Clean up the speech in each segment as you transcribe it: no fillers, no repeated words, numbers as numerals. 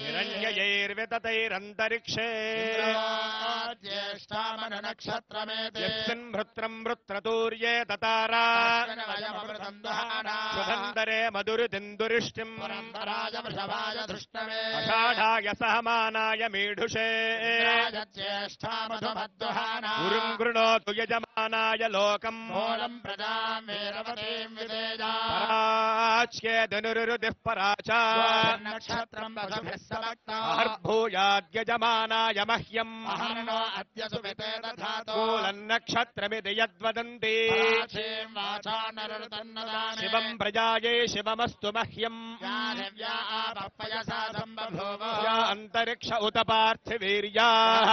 हिरण्ययैर्विततैरन्तरिक्षे यस्मिन्भृत्रं वृत्रतूर्ये ततारा सुधन्दरे मधुरितिन्दुरिष्टिम् अषाढाय सहमानाय मीढुषे गुरुं गृणोतु यजमानाय लोकम् पराच्ये धनुरुदिः पराचा अर्भूयाद्यजमानाय मह्यम् कूलन्नक्षत्रमिति यद्वदन्ति शिवम् प्रजायै शिवमस्तु मह्यम् या अन्तरिक्ष उत पार्थिवीर्याः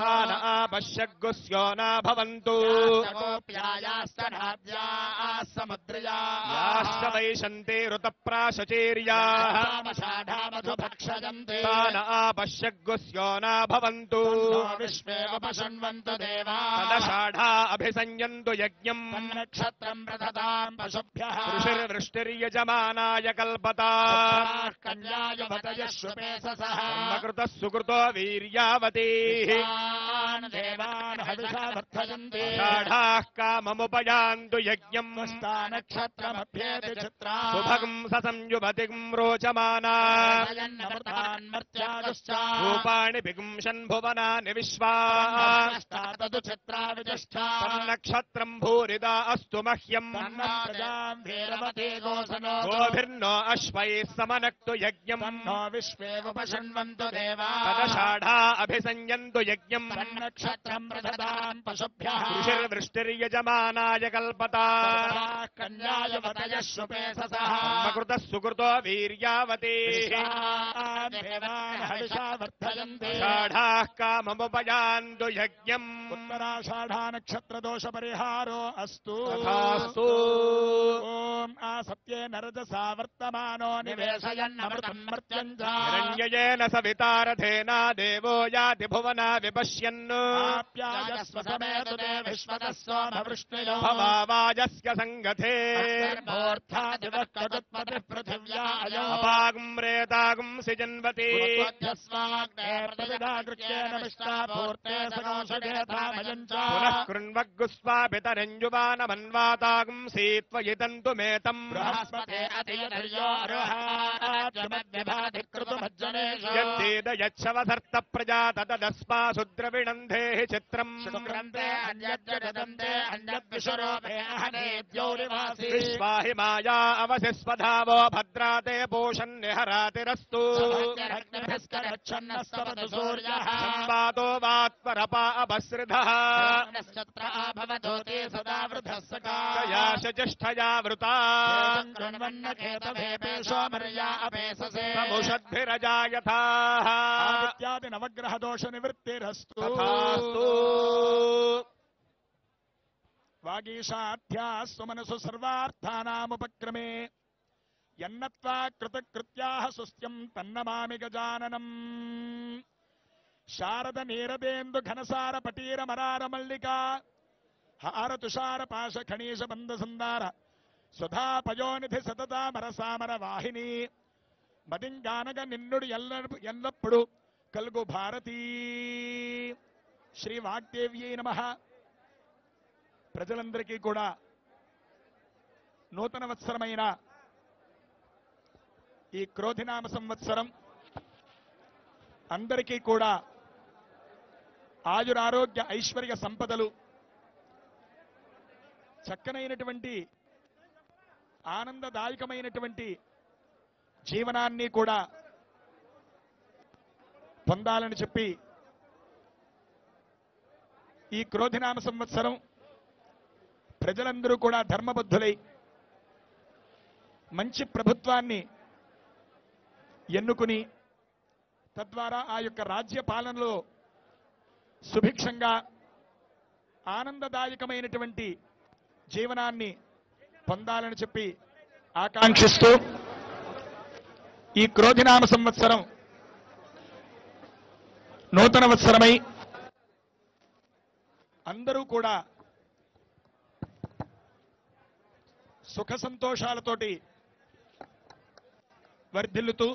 तान आपश्यग्गुस्यो न भवन्तु याश्च वैशन्ति ऋतप्राशचीर्याः तान आपश्यग्गुस्यो न भवन्तु तदषाढा अभिसंयन्तु यज्ञम् नक्षत्रम् प्रददाम् पशुभ्यः ऋषिर्वृष्टिर्यजमानाय कल्पता कृतः सुकृतो वीर्यावतीः षाढाः काममुपयान्तु यज्ञम् सुभगम् ससंयुवतिम् रोचमाना रूपाणि विगुंशन् भुवनानि विश्वा तन्नक्षत्रम् भूरिदा अस्तु मह्यम् गोभिर्नो अश्वैः समनक्तु यज्ञम् विश्वेवपशृण्वन्तु देवा तदषाढा अभिसंयन्तु यज्ञम् नक्षत्रम् प्रददाम् पशुभ्यः ऋषिर्वृष्टिर्यजमानाय कल्पता कन्यायवतयः शुपेससः कृतः सुकृतो वीर्यावतीः षाढाः काममुपयान्तु यज्ञम् उत्तराषाढा नक्षत्र दोष परिहारो अस्तु तथास्तु ओम आसत्ये नरजसा वर्तमानो निवेशयन्नमृतम् मर्त्यम् च हिरण्ययेन सवितारथेना देवो याति भुवना विपश्यन् आप्यायस्व समेतु ते विश्वतः सोमवृष्णयो भवावाजस्य सङ्गथे मूर्धादिवः कदुत्पतिः पृथिव्या अयो अपागम् रेतागम् सिजन्वती पुनः कृण्वग्गुस्वापितरञ्जुवानमन्वातागम् सीत्वयितन्तु मेतम् यद्देद यच्छवसर्त प्रजा तदस्मासु द्रविणन्धेः चित्रम् विश्वाहि माया अवसि स्वधावो भद्राते पोषन्निहरातिरस्तु संवादो वात्परपा अपसृधः ज्येष्ठया वृता समुषद्भिरजा यथाः इत्यादि नवग्रह दोष निवृत्तिरस्तु वागीशाध्यास्तु मनसु सर्वार्थानामुपक्रमे यन्नत्वा कृतकृत्याः सुस्त्यम् तन्नमामि गजाननम् शारद नीरदेन्दु घनसार पटीर मरार मल्लिका हार तुषार पाश खणीश बंद सुंदार सुधा पयोनिधि सतता मरसामर वाहिनी మదింగానగ నిన్నుడు ఎల్లప్పుడు కలుగు భారతీ శ్రీ వాగ్దేవ్యై నమః. ప్రజలందరికీ కూడా నూతన వత్సరమైన ఈ క్రోధినామ సంవత్సరం అందరికీ కూడా ఆయురారోగ్య ఐశ్వర్య సంపదలు, చక్కనైనటువంటి ఆనందదాయకమైనటువంటి జీవనాన్ని కూడా పొందాలని చెప్పి ఈ క్రోధినామ సంవత్సరం ప్రజలందరూ కూడా ధర్మబద్ధులై మంచి ప్రభుత్వాన్ని ఎన్నుకుని తద్వారా ఆ యొక్క రాజ్య పాలనలో సుభిక్షంగా ఆనందదాయకమైనటువంటి జీవనాన్ని పొందాలని చెప్పి ఆకాంక్షిస్తూ ఈ క్రోధినామ సంవత్సరం నూతన వత్సరమై అందరూ కూడా సుఖ సంతోషాలతోటి వర్ధిల్లుతూ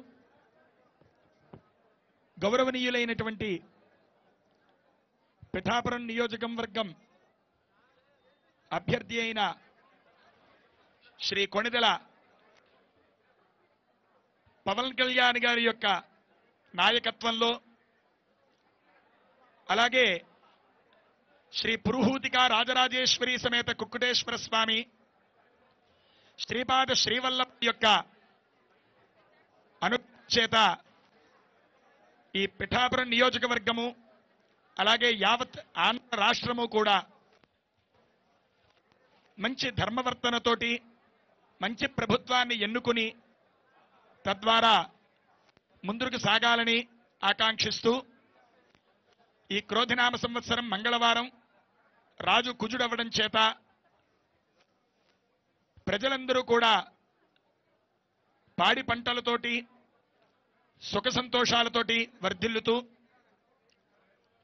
గౌరవనీయులైనటువంటి పిఠాపురం నియోజకవర్గం అభ్యర్థి అయిన శ్రీ కొణిదెల పవన్ కళ్యాణ్ గారి యొక్క నాయకత్వంలో, అలాగే శ్రీ పురుహూతిక రాజరాజేశ్వరి సమేత కుక్కుటేశ్వర స్వామి శ్రీపాద శ్రీవల్లభ యొక్క అనుచేత ఈ పిఠాపురం నియోజకవర్గము అలాగే యావత్ ఆంధ్ర రాష్ట్రము కూడా మంచి ధర్మవర్తనతోటి మంచి ప్రభుత్వాన్ని ఎన్నుకుని తద్వారా ముందుకు సాగాలని ఆకాంక్షిస్తూ ఈ క్రోధినామ సంవత్సరం మంగళవారం రాజు కుజుడవ్వడం చేత ప్రజలందరూ కూడా పాడి పంటలతోటి సుఖ సంతోషాలతోటి వర్ధిల్లుతూ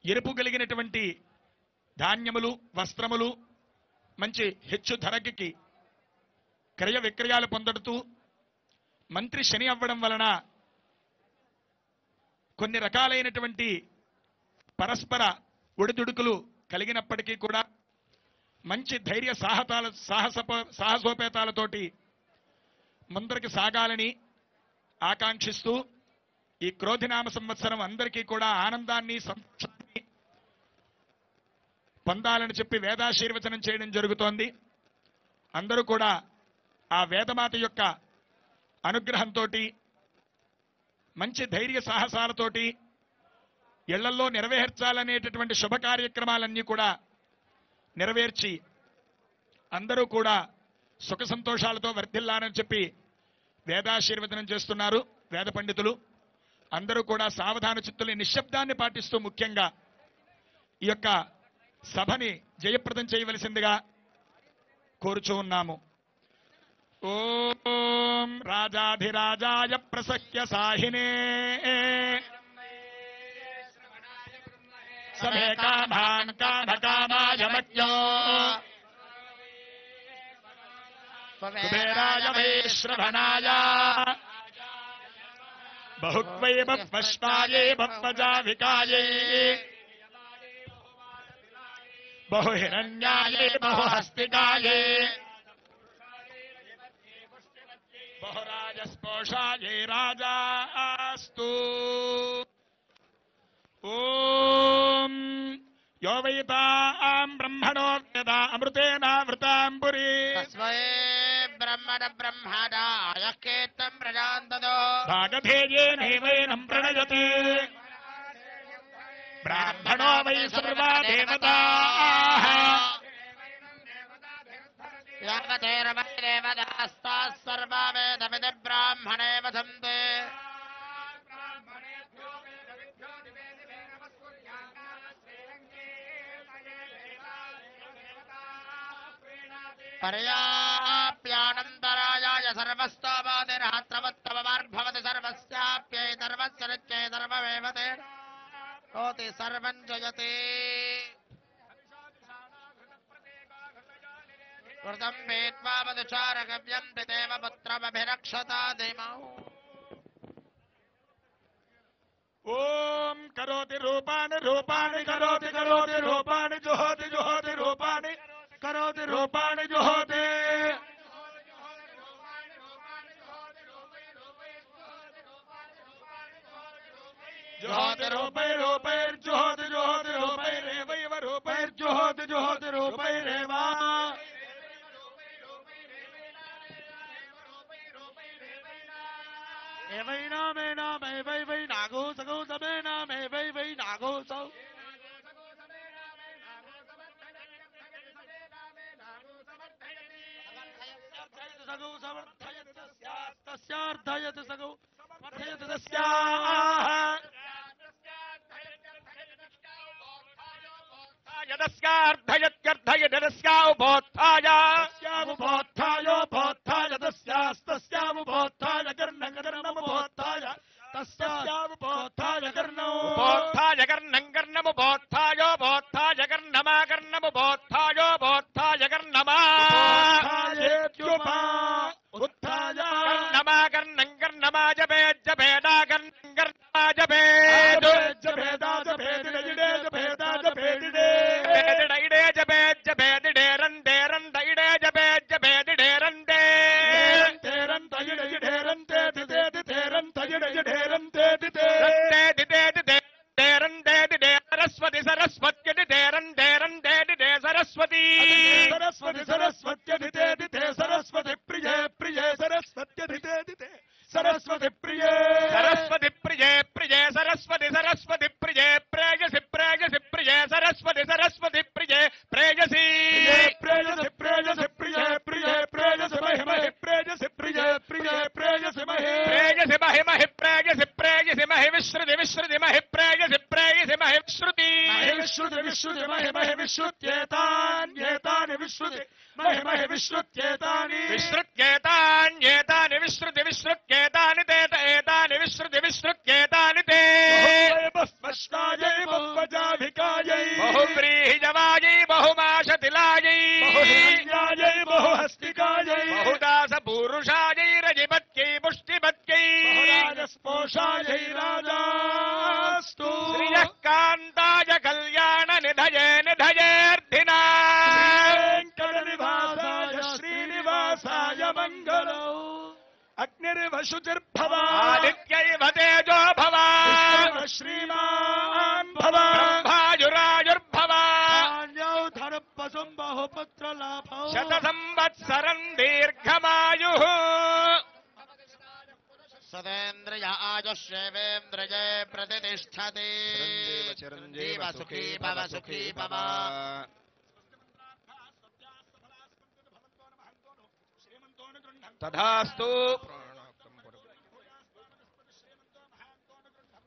ఎరుపు కలిగినటువంటి ధాన్యములు వస్త్రములు మంచి హెచ్చు ధరకి క్రయ విక్రయాలు పొందడుతూ మంత్రి శని అవ్వడం వలన కొన్ని రకాలైనటువంటి పరస్పర ఒడిదుడుకులు కలిగినప్పటికీ కూడా మంచి ధైర్య సాహసోపేతాలతోటి ముందరికి సాగాలని ఆకాంక్షిస్తూ ఈ క్రోధినామ సంవత్సరం అందరికీ కూడా ఆనందాన్ని సంతోషాన్ని పొందాలని చెప్పి వేదాశీర్వచనం చేయడం జరుగుతోంది. అందరూ కూడా ఆ వేదమాత యొక్క అనుగ్రహంతో మంచి ధైర్య సాహసాలతోటి ఇళ్లలో నెరవేర్చాలనేటటువంటి శుభ కార్యక్రమాలన్నీ కూడా నెరవేర్చి అందరూ కూడా సుఖ సంతోషాలతో వర్ధిల్లాలని చెప్పి వేదాశీర్వచనం చేస్తున్నారు వేద పండితులు. అందరూ కూడా సావధాన చిత్తుల్ని నిశ్శబ్దాన్ని పాటిస్తూ ముఖ్యంగా ఈ యొక్క సభని జయప్రదం చేయవలసిందిగా కోరుచూ ఉన్నాము. ఓం రాజాధిరాజాయ ప్రసహ్య సాహినే సభే కామాన్ కామకామాయ మజ్ఞో కుబేరాయ వైశ్రవణాయ బహుక్వై బహ్వశ్వాయే బహ్వజావికాయే బహుహిరణ్యాయే బహుహస్తికాయే బహురాజస్పోషాయే రాజాస్తు. ఓం యో వైతాం బ్రహ్మణో వేదా అమృతేనావృతాం పురీ తస్మై బ్రహ్మణ బ్రహ్మణాయ కీర్తం ప్రజాంతదో భాగధేయేనైవైనం ప్రణయతే బ్రాహ్మణో వై సర్వా దేవతాః యావతేరవై దేవతాస్తాః సర్వా వేదవిద బ్రాహ్మణే వదంతే పర్యాప్యానంతరాయాయ సర్వస్తోమాదిరాత్రవత్తమవార్భవతి సర్వస్యాప్యై సర్వస్య నిత్యై సర్వమేవతే హోతి సర్వం జయతే. కృతం వేత్వా మధుచారగవ్యం పితేవ పుత్రమభిరక్షతా ధీమౌ. ఓం కరోతి రూపాణి రూపాణి కరోతి కరోతి రూపాణి జుహోతి జుహోతి రూపాణి కరోతి రూపాణి జుహోతి జుహోతి రూపైర్జుహోతి జుహోతి రూపైరేవైవ రూపైర్జుహోతి జుహోతి రూపైరేవా ఏవైనామేనామేవై నాగో సగో సమేనామేవై నాగో సౌ సగో సమర్థయతి తస్యార్థయతి సగో సమర్థయతి తస్యాః యదస్యార్థయత్యర్థయదస్యాఉపోత్థాయ తస్యాముపోత్థాయోపోత్థాయ తస్యాస్తస్యాముపోత్థాయ కర్ణగర్ణముపోత్థాయ తస్యాముపోత్థాయ ఉపోత్థాయ కర్ణం కర్ణముపోత్థాయోపోత్థాయ కర్ణమాకర్ణముపోత్థాయోపోత్థాయ కర్ణమా ఉత్థాయేత్యుపా ఉత్థాయ కర్ణమాకర్ణం కర్ణమాజ सत्यदिते सरस्वती प्रिये सरस्वती प्रिये प्रिये सरस्वती सरस्वती प्रिये प्रेयसि प्रेयसि प्रिये सरस्वती सरस्वती प्रिये प्रेयसि प्रेयसि प्रेयसि प्रिये प्रिये प्रेयसि महि महि प्रेयसि प्रिये प्रिये प्रेयसि महि प्रेयसि महि महि प्रेयसि प्रेयसि महि विश्रुति विश्रुति महि प्रेयसि प्रेयसि महि विश्रुति विश्रुति विश्रुति महि महि विश्रुत्येतान्येतानि विश्रुति महि महि विश्रुत्येतानि विश्रुत्येतान्येतानि विश्रुति विश्रुत्येतानि ते एतानि विश्रुति विश्रुत्येतानि ते बहुस्पष्टायै बहुवजाभिकायै बहुव्रीहिजवायै बहुमाशतिलायै बहुहिरण्यायै बहुहस्तिकायै बहुदासपूरुषायै रजिपत्यै पुष्टिपत्यै बहुराजस्पोषायै राजास्तु श्रियः कान्ताय कल्याण निधये निधयेऽर्थिना वेङ्कटनिवासाय श्रीनिवासाय मङ्गलौ अग्निर्वशुचिर्भव आदित्यैव तेजो भव श्रीमान् भव ब्रह्मायुरायुर्भव धनुपसुं बहुपुत्रलाभौ शतसंवत्सरम् दीर्घमायुः सदेन्द्रिय आयुष्येवेन्द्रिये प्रतिष्ठति चिरञ्जीव सुखी भव तथास्तु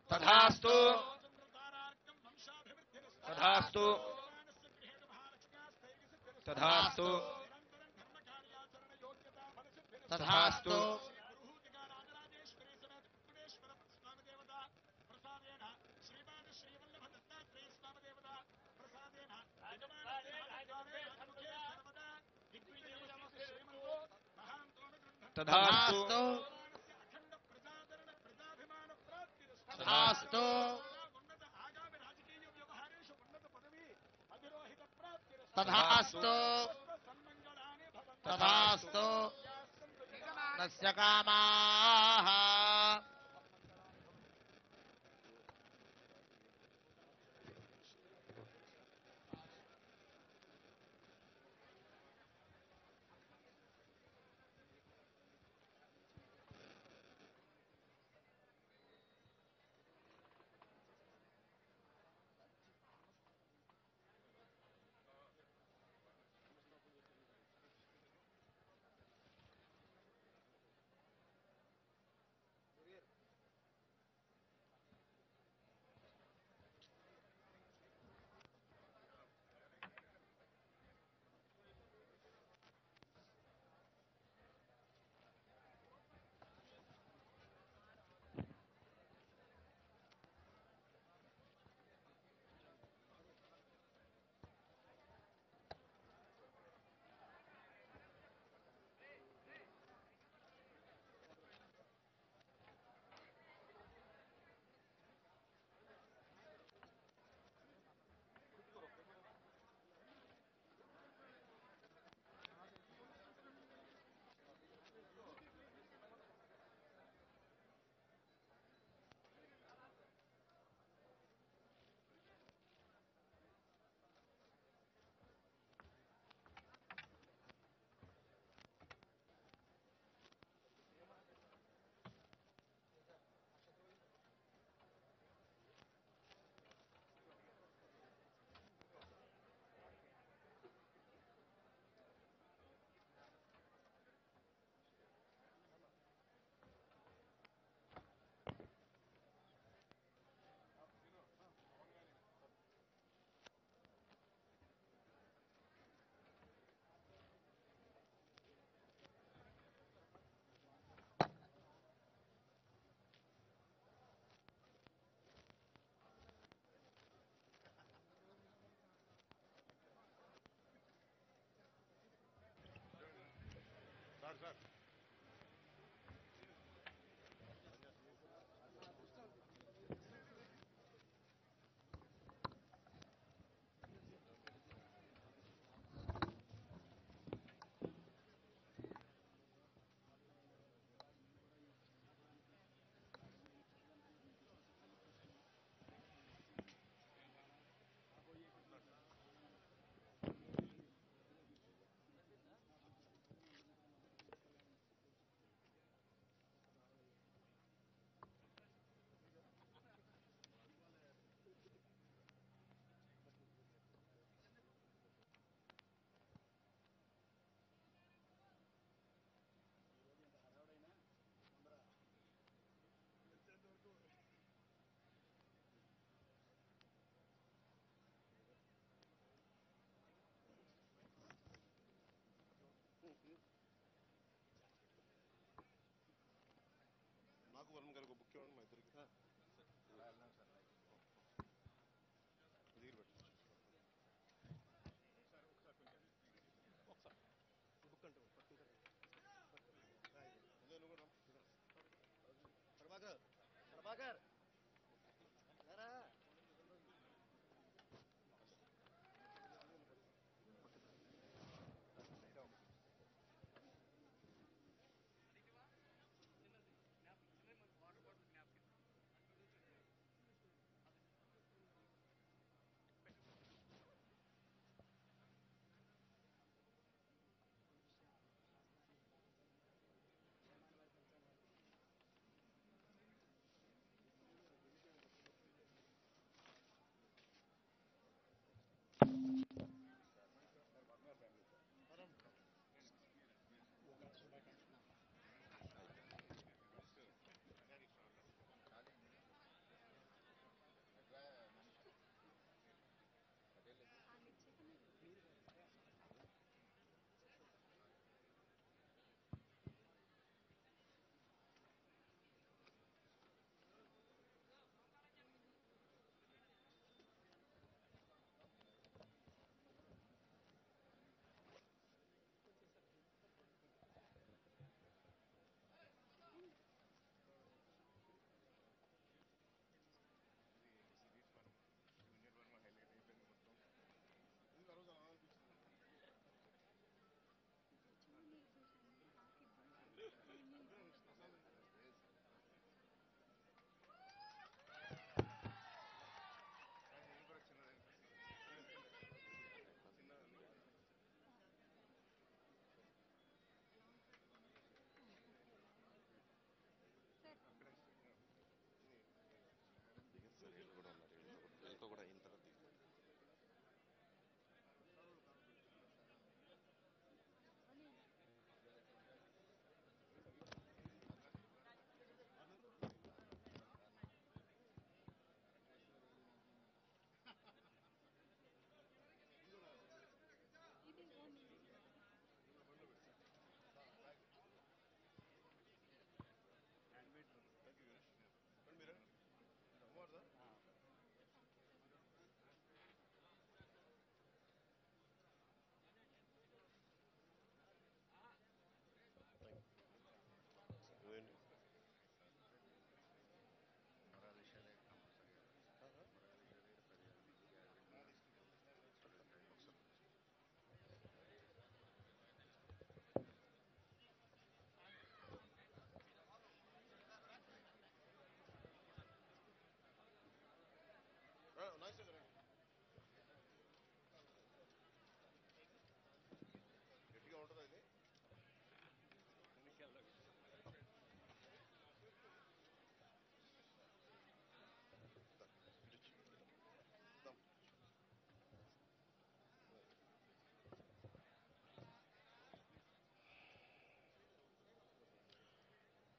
तथास्तु तथास्तु तथास्तु तथास्तु तथास्तु तथास्तु तथास्तु तथास्तु नस्य कामाः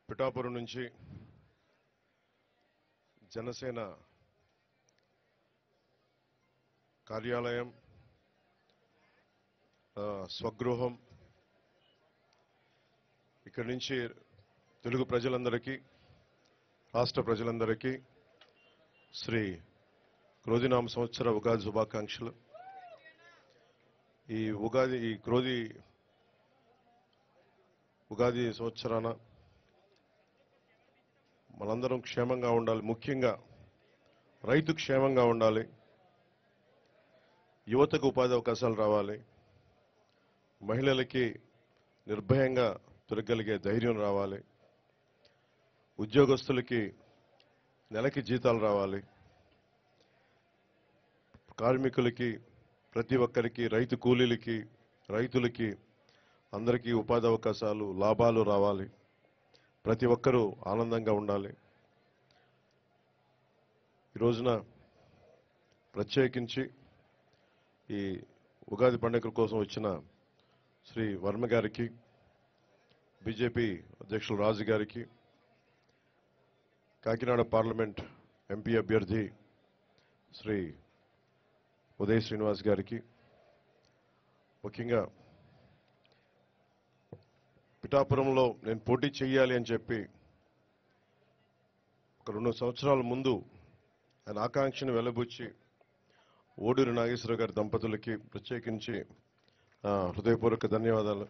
పిఠాపురం నుంచి జనసేన కార్యాలయం, స్వగృహం, ఇక్కడి నుంచి తెలుగు ప్రజలందరికీ, రాష్ట్ర ప్రజలందరికీ శ్రీ క్రోధినామ సంవత్సర ఉగాది శుభాకాంక్షలు. ఈ ఉగాది సంవత్సరాన మనందరం క్షేమంగా ఉండాలి. ముఖ్యంగా రైతు క్షేమంగా ఉండాలి. యువతకు ఉపాధి అవకాశాలు రావాలి. మహిళలకి నిర్భయంగా తిరగలిగే ధైర్యం రావాలి. ఉద్యోగస్తులకి నెలకి జీతాలు రావాలి. కార్మికులకి, ప్రతి ఒక్కరికి, రైతు కూలీలకి, రైతులకి అందరికీ ఉపాధి అవకాశాలు, లాభాలు రావాలి. ప్రతి ఒక్కరూ ఆనందంగా ఉండాలి. ఈ రోజున ప్రత్యేకించి ఈ ఉగాది పండుగ కోసం వచ్చిన శ్రీ వర్మ గారికి, బీజేపీ అధ్యక్షులు రాజు గారికి, కాకినాడ పార్లమెంట్ ఎంపీ అభ్యర్థి శ్రీ ఉదయ్ శ్రీనివాస్ గారికి, ముఖ్యంగా పిఠాపురంలో నేను పోటీ చేయాలి అని చెప్పి ఒక 2 సంవత్సరాల ముందు ఆయన ఆకాంక్షను వెలబుచ్చి ఓడూరి నాగేశ్వరరావు గారి దంపతులకి ప్రత్యేకించి హృదయపూర్వక ధన్యవాదాలు.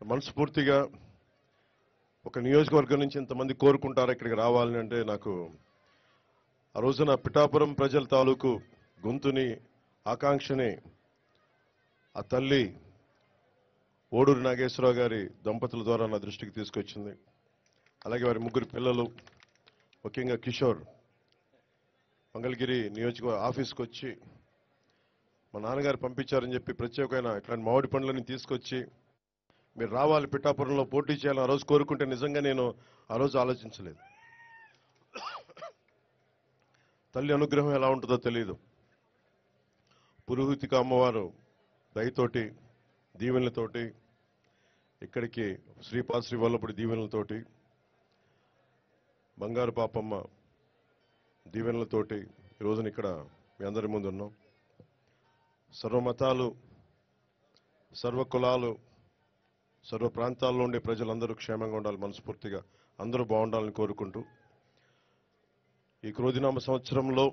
మనస్ఫూర్తిగా ఒక నియోజకవర్గం నుంచి ఇంతమంది కోరుకుంటారు ఇక్కడికి రావాలని అంటే నాకు ఆ రోజున పిఠాపురం ప్రజల తాలూకు గొంతుని ఆకాంక్షని ఆ తల్లి ఓడూరి నాగేశ్వరరావు గారి దంపతుల ద్వారా నా దృష్టికి తీసుకొచ్చింది. అలాగే వారి 3 పిల్లలు, ముఖ్యంగా కిషోర్ మంగళగిరి నియోజకవర్గ ఆఫీస్కి వచ్చి మా నాన్నగారు పంపించారని చెప్పి ప్రత్యేకమైన ఇట్లాంటి మామిడి పండ్లని తీసుకొచ్చి మీరు రావాలి పిఠాపురంలో పోటీ చేయాలని ఆ రోజు కోరుకుంటే నిజంగా నేను ఆ రోజు ఆలోచించలేదు. తల్లి అనుగ్రహం ఎలా ఉంటుందో తెలియదు. పురోహితిక అమ్మవారు దయతోటి దీవెనలతోటి ఇక్కడికి శ్రీ వల్లపుడి దీవెనలతోటి బంగారు పాపమ్మ దీవెనలతోటి ఈ రోజున ఇక్కడ మీ అందరి ముందు ఉన్నాం. సర్వమతాలు, సర్వ కులాలు, సర్వ ప్రాంతాల్లో ఉండే ప్రజలందరూ క్షేమంగా ఉండాలి, మనస్ఫూర్తిగా అందరూ బాగుండాలని కోరుకుంటూ ఈ క్రోధినామ సంవత్సరంలో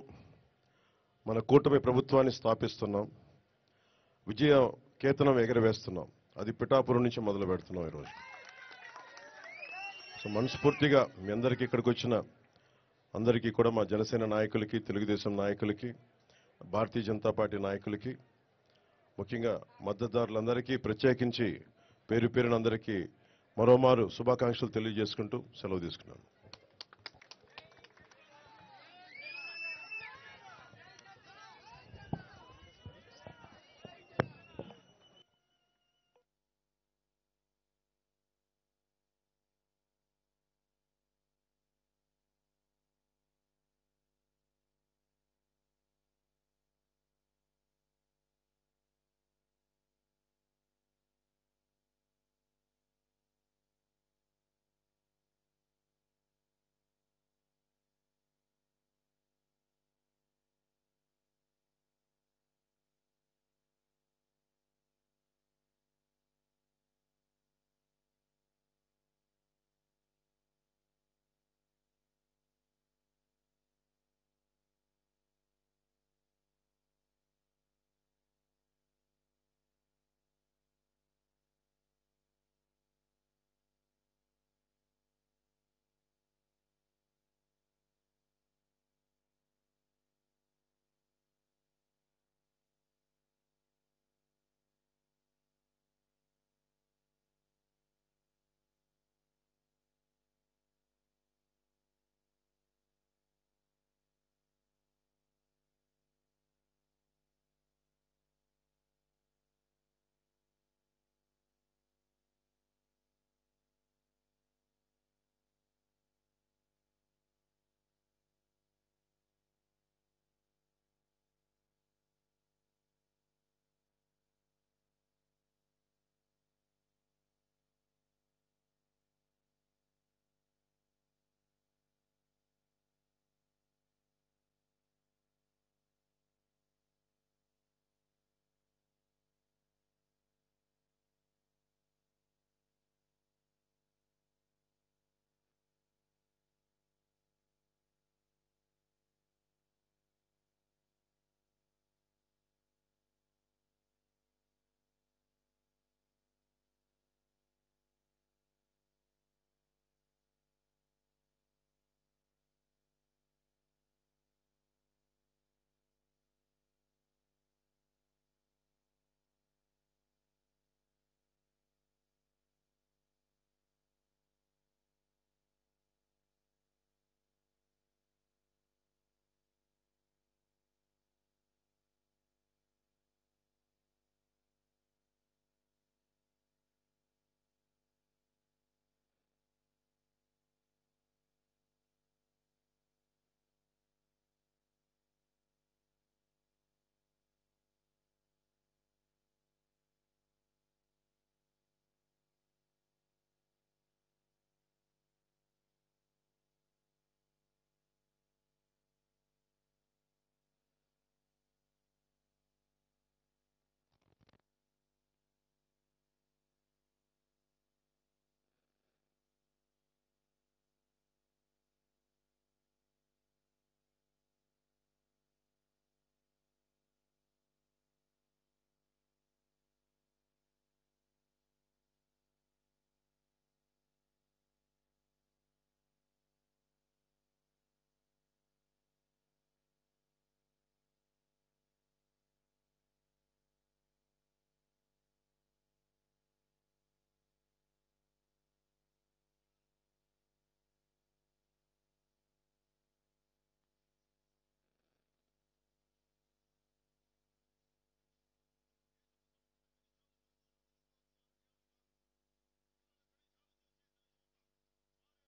మన కూటమి ప్రభుత్వాన్ని స్థాపిస్తున్నాం. విజయ కేతనం ఎగరవేస్తున్నాం. అది పిఠాపురం నుంచి మొదలు పెడుతున్నాం ఈరోజు. సో మనస్ఫూర్తిగా మీ అందరికీ ఇక్కడికి వచ్చిన అందరికీ కూడా మా జనసేన నాయకులకి, తెలుగుదేశం నాయకులకి, భారతీయ జనతా పార్టీ నాయకులకి, ముఖ్యంగా మద్దతుదారులందరికీ ప్రత్యేకించి పేరు పేరున అందరికీ మరోమారు శుభాకాంక్షలు తెలియజేసుకుంటూ సెలవు తీసుకున్నాను.